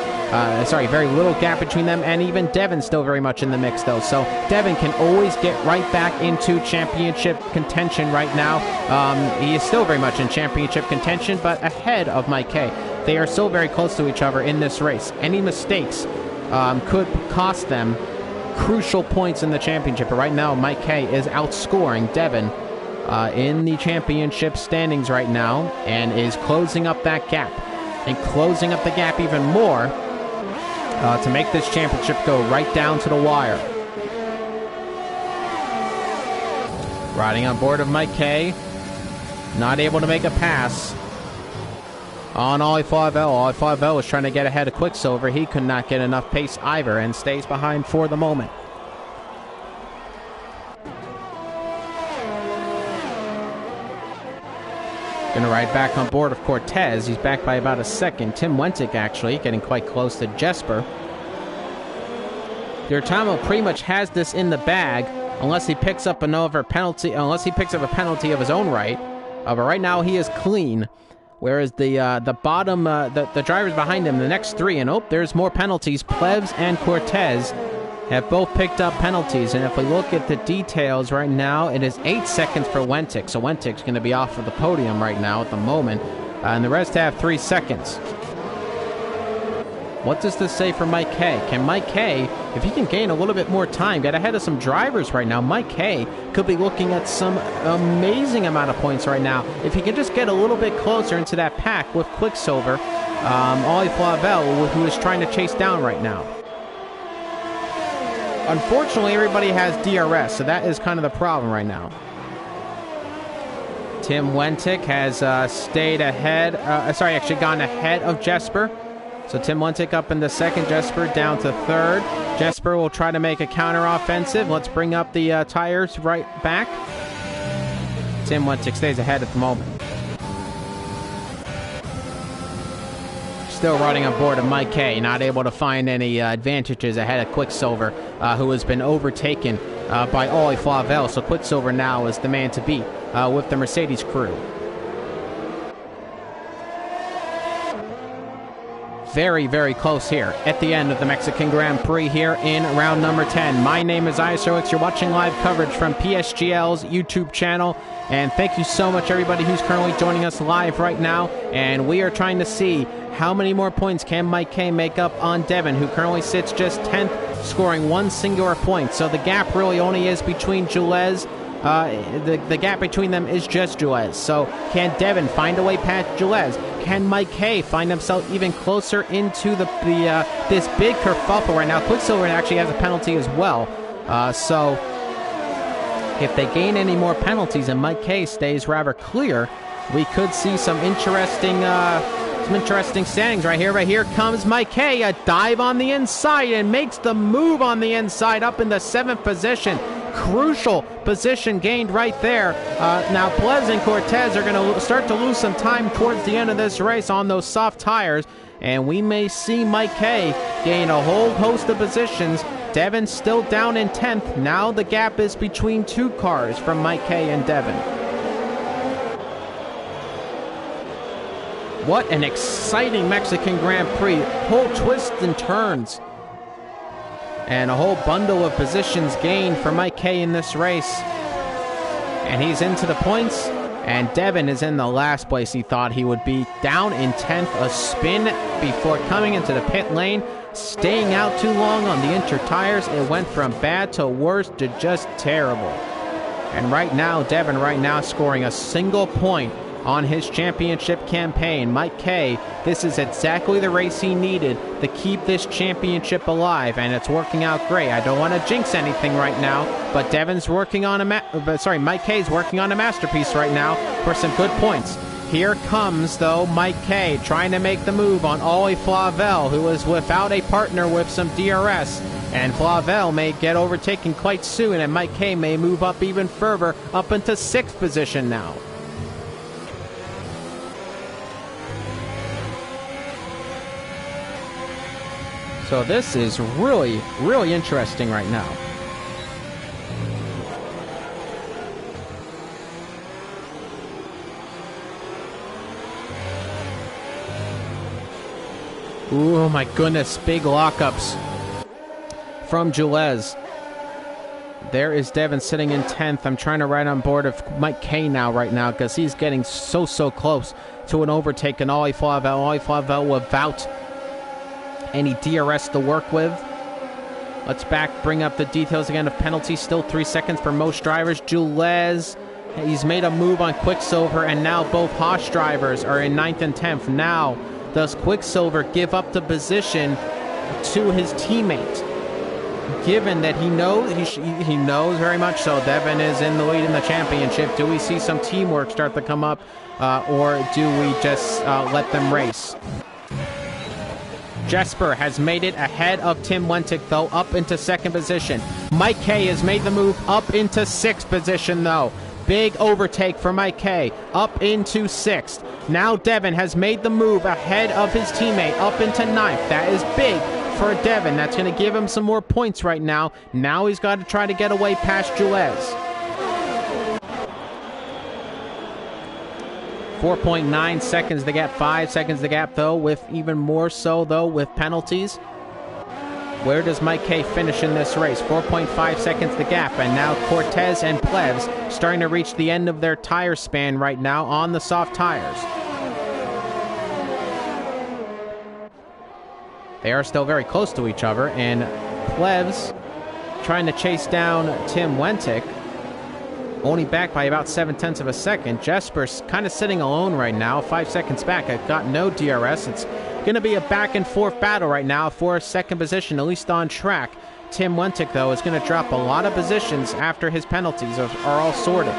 Very little gap between them, and even Devin still very much in the mix, though. So Devin can always get right back into championship contention right now. He is still very much in championship contention, but ahead of Mike K. They are still very close to each other in this race. Any mistakes could cost them crucial points in the championship. But right now, Mike K is outscoring Devin in the championship standings right now, and is closing up that gap, and closing up the gap even more to make this championship go right down to the wire. Riding on board of Mike K, not able to make a pass on Ollie Flavel. Ollie Flavel was trying to get ahead of Quicksilver. He could not get enough pace either, and stays behind for the moment. Gonna ride back on board of Cortez. He's back by about a second. Tim Wentic, actually, getting quite close to Jesper. Gaetano pretty much has this in the bag, unless he picks up another penalty, unless he picks up a penalty of his own right. But right now he is clean. Whereas the bottom, the drivers behind him, the next three, and there's more penalties. Plebs and Cortez have both picked up penalties, and if we look at the details right now, it is 8 seconds for Wentic, so Wentic's going to be off of the podium right now at the moment, and the rest have 3 seconds. What does this say for Mike K? Can Mike K, if he can gain a little bit more time, get ahead of some drivers right now, Mike K could be looking at some amazing amount of points right now. If he can just get a little bit closer into that pack with Quicksilver, Ollie Flavel, who is trying to chase down right now. Unfortunately, everybody has DRS, so that is kind of the problem right now. Tim Wentic has stayed ahead, actually gone ahead of Jesper. So Tim Wentic up into second, Jesper down to third. Jesper will try to make a counter-offensive. Let's bring up the tires right back. Tim Wentic stays ahead at the moment. Still riding on board of Mike K, not able to find any advantages ahead of Quicksilver, who has been overtaken by Ollie Flavel. So Quicksilver now is the man to beat with the Mercedes crew. Very, very close here at the end of the Mexican Grand Prix here in round number 10. My name is Iserwix. You're watching live coverage from PSGL's YouTube channel. And thank you so much, everybody who's currently joining us live right now. And we are trying to see how many more points can Mike K make up on Devin, who currently sits just 10th, scoring 1 singular point. So the gap really only is between Gilles. The gap between them is just Gilles. So can Devin find a way past Gilles? Can Mike K find himself even closer into this big kerfuffle right now? Quicksilver actually has a penalty as well. So if they gain any more penalties and Mike K stays rather clear, we could see some interesting Some interesting standings right here. Right here comes Mike K. A dive on the inside and makes the move on the inside up in the 7th position. Crucial position gained right there. Now Plez and Cortez are going to start to lose some time towards the end of this race on those soft tires, and we may see Mike K gain a whole host of positions. Devin still down in 10th. Now the gap is between 2 cars from Mike K and Devin. What an exciting Mexican Grand Prix. Whole twists and turns. And a whole bundle of positions gained for Mike K in this race. And he's into the points. And Devin is in the last place he thought he would be. Down in 10th. A spin before coming into the pit lane. Staying out too long on the inter tires. It went from bad to worse to just terrible. And right now, Devin right now scoring a single point on his championship campaign. Mike K, this is exactly the race he needed to keep this championship alive, and it's working out great. I don't want to jinx anything right now, but Devin's working on Mike K's working on a masterpiece right now for some good points. Here comes, though, Mike K trying to make the move on Ollie Flavel, who is without a partner with some DRS. And Flavel may get overtaken quite soon, and Mike K may move up even further, up into 6th position now. So this is really, really interesting right now. Oh my goodness, big lockups from Jules. There is Devin sitting in 10th. I'm trying to ride on board of Mike K now right now because he's getting so close to an overtake in Ollie Flavel. Ollie Flavel without any DRS to work with. Let's bring up the details again of penalties. Still 3 seconds for most drivers. Jules, he's made a move on Quicksilver, and now both Haas drivers are in 9th and 10th. Now, does Quicksilver give up the position to his teammate? Given that he knows, he knows very much so Devin is in the lead in the championship. Do we see some teamwork start to come up, or do we just let them race? Jesper has made it ahead of Tim Wentic, though, up into 2nd position. Mike K has made the move up into 6th position, though. Big overtake for Mike K, up into 6th. Now Devin has made the move ahead of his teammate, up into 9th. That is big for Devin. That's going to give him some more points right now. Now he's got to try to get away past Jules. 4.9 seconds the gap, 5 seconds the gap, though, with even more so, though, with penalties. Where does Mike K finish in this race? 4.5 seconds the gap, and now Cortez and Plebs starting to reach the end of their tire span right now on the soft tires. They are still very close to each other, and Plebs trying to chase down Tim Wentic. Only back by about 0.7 of a second. Jesper's kind of sitting alone right now, 5 seconds back. I've got no DRS. It's going to be a back-and-forth battle right now for 2nd position, at least on track. Tim Wentic, though, is going to drop a lot of positions after his penalties are all sorted.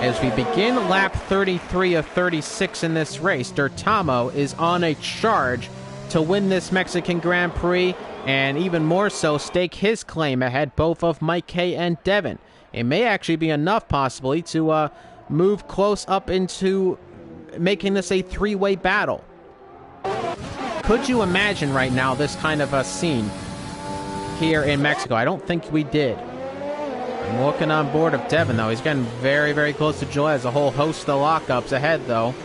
As we begin lap 33 of 36 in this race, Dertamo is on a charge to win this Mexican Grand Prix, and even more so, stake his claim ahead both of Mike K and Devin. It may actually be enough, possibly, to move close up into making this a 3-way battle. Could you imagine right now this kind of a scene here in Mexico? I don't think we did. I'm looking on board of Devin, though. He's getting very, very close to Jules. A whole host of lockups ahead, though.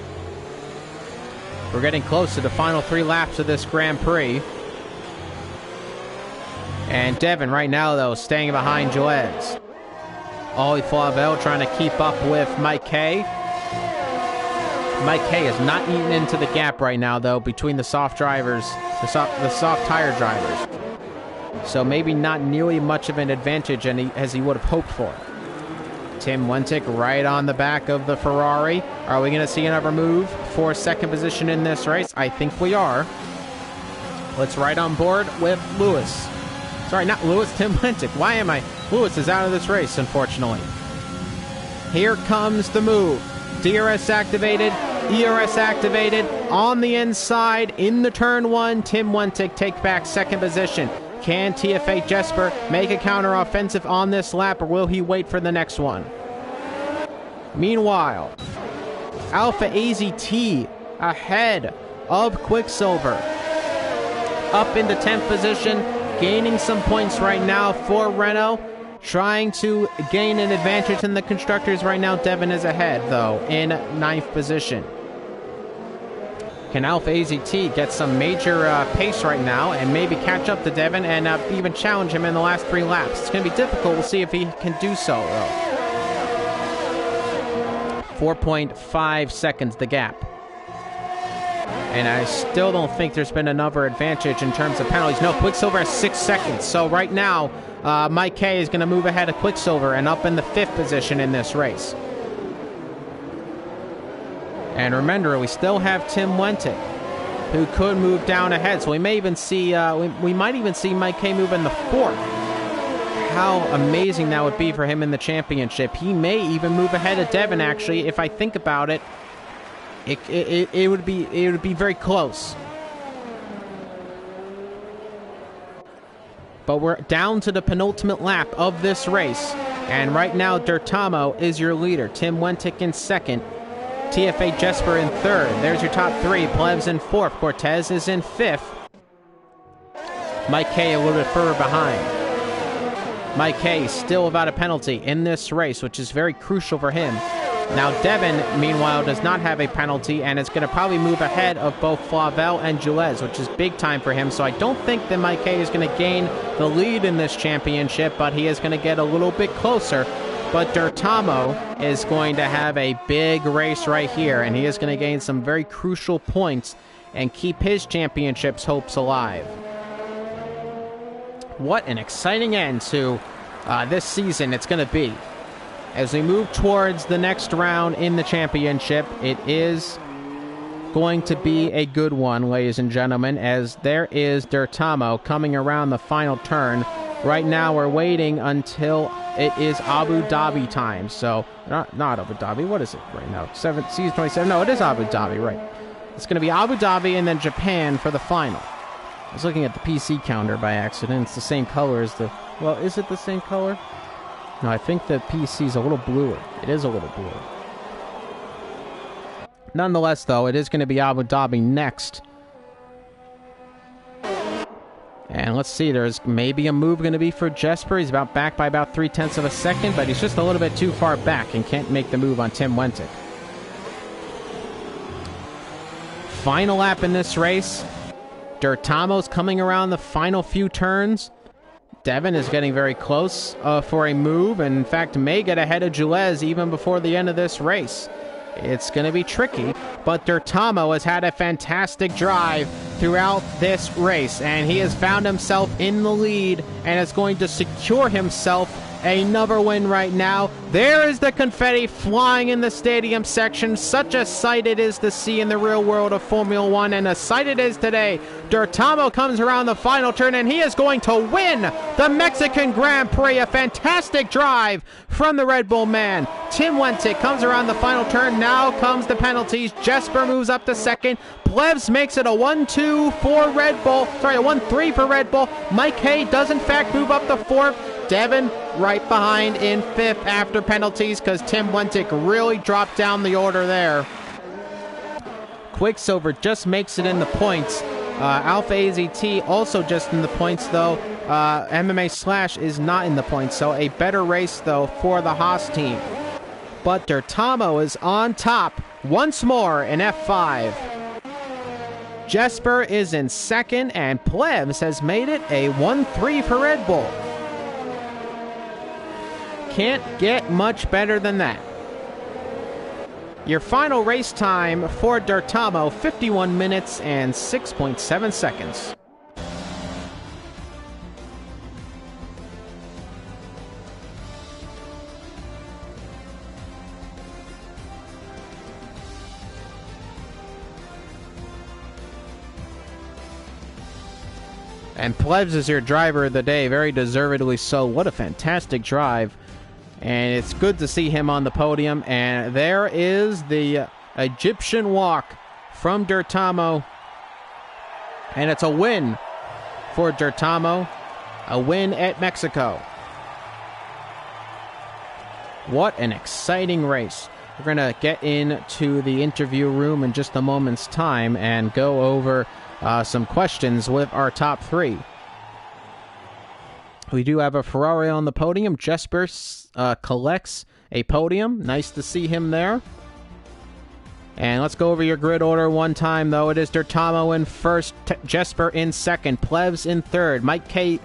We're getting close to the final 3 laps of this Grand Prix. And Devin right now, though, staying behind Jules. Ollie Flavel trying to keep up with Mike K. Mike K is not eating into the gap right now, though, between the soft drivers, the soft tire drivers. So maybe not nearly much of an advantage as he would have hoped for. Tim Wentic right on the back of the Ferrari. Are we going to see another move for 2nd position in this race? I think we are. Let's ride on board with Lewis. Sorry, not Lewis, Tim Wentic. Why am I? Lewis is out of this race, unfortunately. Here comes the move. DRS activated, ERS activated, on the inside, in the turn one, Tim Wentic take back second position. Can TFA Jesper make a counter-offensive on this lap, or will he wait for the next one? Meanwhile, Alpha AZT ahead of Quicksilver. Up into 10th position, gaining some points right now for Renault. Trying to gain an advantage in the constructors right now. Devin is ahead, though, in 9th position. Can Alpha AZT get some major pace right now and maybe catch up to Devin and even challenge him in the last 3 laps? It's going to be difficult. We'll see if he can do so, though. 4.5 seconds the gap. And I still don't think there's been another advantage in terms of penalties. No, Quicksilver has 6 seconds. So right now, Mike K is going to move ahead of Quicksilver and up in the 5th position in this race. And remember, we still have Tim Wentic, who could move down ahead. So we may even see, we might even see Mike K move in the 4th. How amazing that would be for him in the championship. He may even move ahead of Devin, actually, if I think about it. It would be very close. But we're down to the penultimate lap of this race. And right now, Dirtamo is your leader. Tim Wentic in 2nd. TFA Jesper in 3rd. There's your top 3. Plebs in 4th. Cortez is in 5th. Mike K a little bit further behind. Mike K still without a penalty in this race, which is very crucial for him. Now, Devin, meanwhile, does not have a penalty and is going to probably move ahead of both Flavel and Jules, which is big time for him. So I don't think that Mike K is going to gain the lead in this championship, but he is going to get a little bit closer. But Dirtamo is going to have a big race right here, and he is going to gain some very crucial points and keep his championship's hopes alive. What an exciting end to this season it's going to be. As we move towards the next round in the championship, it is going to be a good one, ladies and gentlemen, as there is Dirtamo coming around the final turn. Right now, we're waiting until it is Abu Dhabi time. So, not Abu Dhabi. What is it right now? Season 27? No, it is Abu Dhabi, right. It's going to be Abu Dhabi and then Japan for the final. I was looking at the PC counter by accident. It's the same color as the... Well, is it the same color? No, I think the PC is a little bluer. It is a little bluer. Nonetheless, though, it is going to be Abu Dhabi next. And let's see, there's maybe a move going to be for Jesper. He's back by about 0.3 of a second, but he's just a little bit too far back and can't make the move on Tim Wentic. Final lap in this race. Dirtamo's coming around the final few turns. Devin is getting very close for a move, and in fact may get ahead of Jules even before the end of this race. It's going to be tricky, but Dirtamo has had a fantastic drive throughout this race, and he has found himself in the lead and is going to secure himself another win right now. There is the confetti flying in the stadium section. Such a sight it is to see in the real world of Formula One, and a sight it is today. Dirtamo comes around the final turn, and he is going to win the Mexican Grand Prix. A fantastic drive from the Red Bull man. Tim Wentic comes around the final turn. Now comes the penalties. Jesper moves up to second. Plebs makes it a 1-2 for Red Bull. Sorry, a 1-3 for Red Bull. Mike K does in fact move up to fourth. Devin right behind in fifth after penalties because Tim Wentic really dropped down the order there. Quicksilver just makes it in the points. Alpha AZT also just in the points, though. MMA Slash is not in the points, so a better race, though, for the Haas team. But Dirtamo is on top once more in F5. Jesper is in second, and Plebs has made it a 1-3 for Red Bull. Can't get much better than that. Your final race time for Dirtamo, 51 minutes and 6.7 seconds. And Plebs is your driver of the day, very deservedly so. What a fantastic drive. And it's good to see him on the podium. And there is the Egyptian walk from Dirtamo. And it's a win for Dirtamo. A win at Mexico. What an exciting race. We're going to get into the interview room in just a moment's time and go over some questions with our top three. We do have a Ferrari on the podium. Jesper collects a podium. Nice to see him there. And let's go over your grid order one time, though. It is Dirtamo in first, Jesper in second, Plebs in third, Mike K,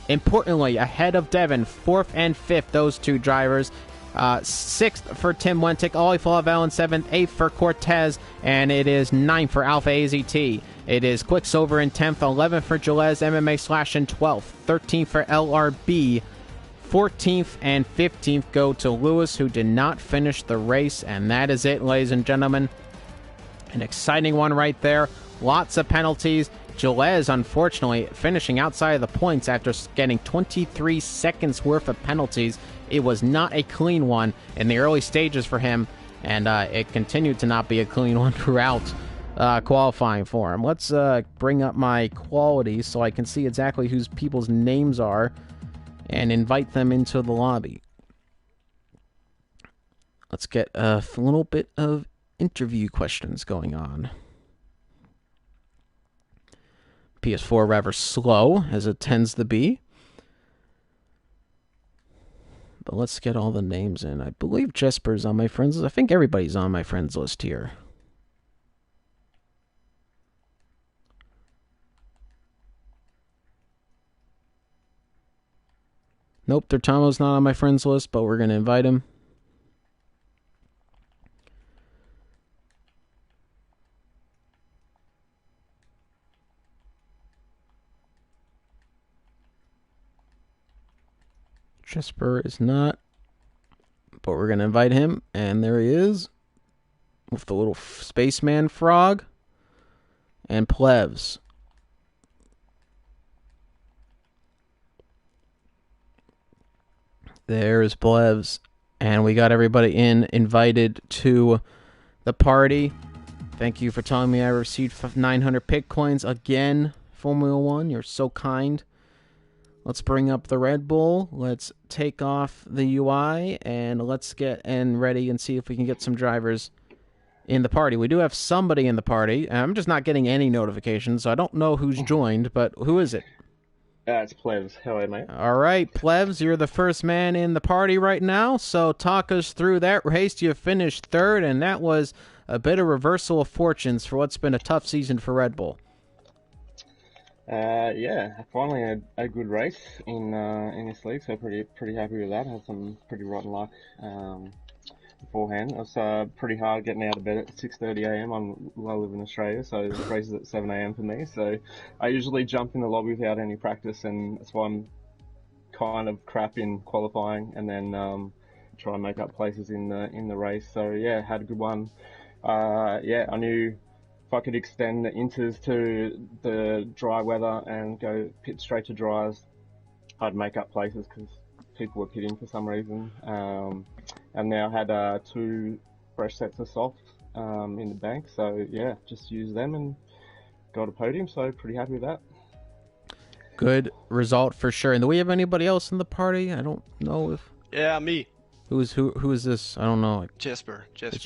importantly, ahead of Devin, fourth and fifth, those two drivers. Sixth for Tim Wentic, Ollie Flavel in seventh, eighth for Cortez, and it is ninth for Alpha AZT. It is Quicksilver in 10th, 11th for Gilles MMA Slash in 12th, 13th for LRB, 14th and 15th go to Lewis, who did not finish the race, and that is it, ladies and gentlemen. An exciting one right there. Lots of penalties. Gilles, unfortunately, finishing outside of the points after getting 23 seconds worth of penalties. It was not a clean one in the early stages for him, and it continued to not be a clean one throughout qualifying for him. Let's bring up my quality so I can see exactly whose people's names are and invite them into the lobby. Let's get a little bit of interview questions going on. PS4 rather slow, as it tends to be. But let's get all the names in. I believe Jesper's on my friends list. I think everybody's on my friends list here. Nope, Dirtamo's not on my friends list, but we're going to invite him. Jesper is not, but we're going to invite him, and there he is with the little spaceman frog and Plebs. There's Plebs, and we got everybody invited to the party. Thank you for telling me I received 900 pit coins again, Formula One. You're so kind. Let's bring up the Red Bull. Let's take off the UI, and let's get ready and see if we can get some drivers in the party. We do have somebody in the party. I'm just not getting any notifications, so I don't know who's joined, but who is it? It's Plebs. How are you, mate? All right, Plebs, you're the first man in the party right now, so talk us through that race. You finished third, and that was a bit of reversal of fortunes for what's been a tough season for Red Bull. Yeah, I finally had a good race in this league, so pretty happy with that. Had some pretty rotten luck beforehand. It was pretty hard getting out of bed at 6:30 a.m. I live in Australia, so the race is at 7 a.m. for me. So I usually jump in the lobby without any practice, and that's why I'm kind of crap in qualifying, and then try and make up places in the race. So yeah, had a good one. Yeah, I knew if I could extend the inters to the dry weather and go pit straight to dries, I'd make up places because people were pitting for some reason. And now I had 2 fresh sets of softs in the bank, so yeah, just used them and got a podium, so pretty happy with that. Good result for sure. And do we have anybody else in the party? I don't know if... Yeah, me. Who is this? I don't know. Jesper. It's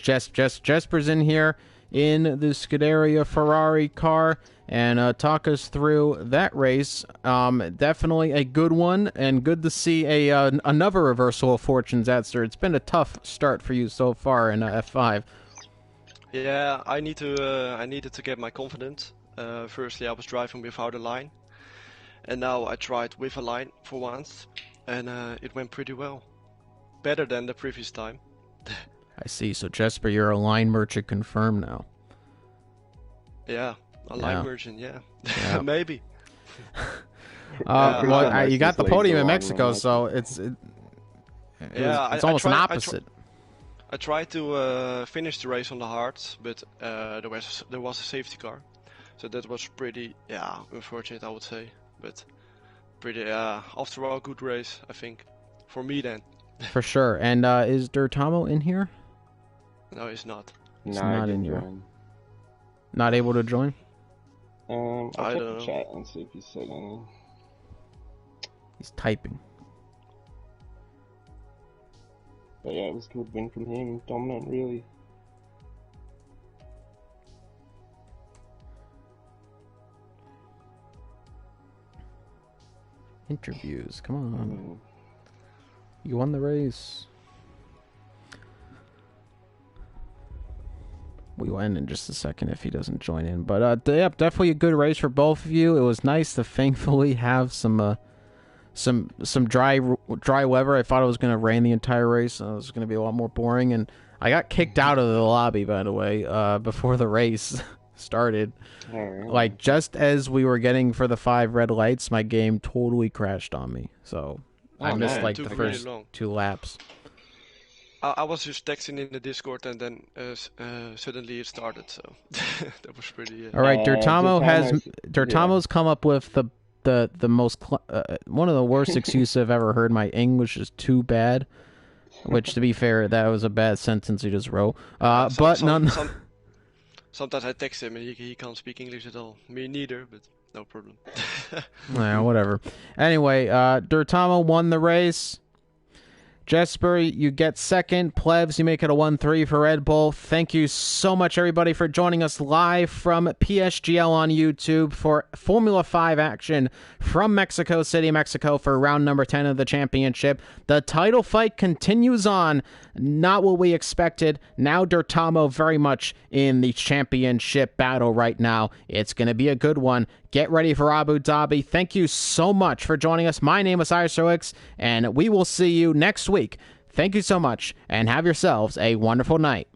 Jesper's in here in the Scuderia Ferrari car, and talk us through that race. Definitely a good one, and good to see another reversal of fortunes, Adster. It's been a tough start for you so far in F5. Yeah, I needed to get my confidence. Firstly, I was driving without a line, and now I tried with a line for once, and it went pretty well. Better than the previous time. I see. So, Jesper, you're a line merchant confirmed now. Yeah, a line merchant, yeah. Maybe. Well, you got the podium in Mexico, so it's almost an opposite. I tried to finish the race on the hards, but there was a safety car. So that was pretty, unfortunate, I would say. But pretty, after all, good race, I think. For me, then. For sure. And is Dirtamo in here? No, he's not. He's No, not he in didn't here. join. Not able to join? I'll I check don't the know. chat and see if he said anything. He's typing. But yeah, it was a good win from him. Dominant, really. Interviews. Come on. Mm. You won the race. We will end in just a second if he doesn't join in. But yeah, definitely a good race for both of you. It was nice to thankfully have some dry weather. I thought it was going to rain the entire race. It was going to be a lot more boring. And I got kicked out of the lobby, by the way, before the race started. Oh, really? Like, just as we were getting for the 5 red lights, my game totally crashed on me. So I missed no, like it the took really first long. 2 laps. I was just texting in the Discord and then suddenly it started, so that was pretty... All right, Dirtamo's Dirtamo's- come up with the most one of the worst excuses I've ever heard. My English is too bad, which, to be fair, that was a bad sentence he just wrote. Sometimes I text him and he can't speak English at all. Me neither, but no problem. Yeah, whatever. Anyway, Dirtamo won the race. Jesper, you get second. Plebs, you make it a 1-3 for Red Bull. Thank you so much, everybody, for joining us live from PSGL on YouTube for Formula 5 action from Mexico City, Mexico for round number 10 of the championship. The title fight continues on. Not what we expected. Now Dirtamo very much in the championship battle right now. It's going to be a good one. Get ready for Abu Dhabi. Thank you so much for joining us. My name is Isoix, and we will see you next week. Thank you so much, and have yourselves a wonderful night.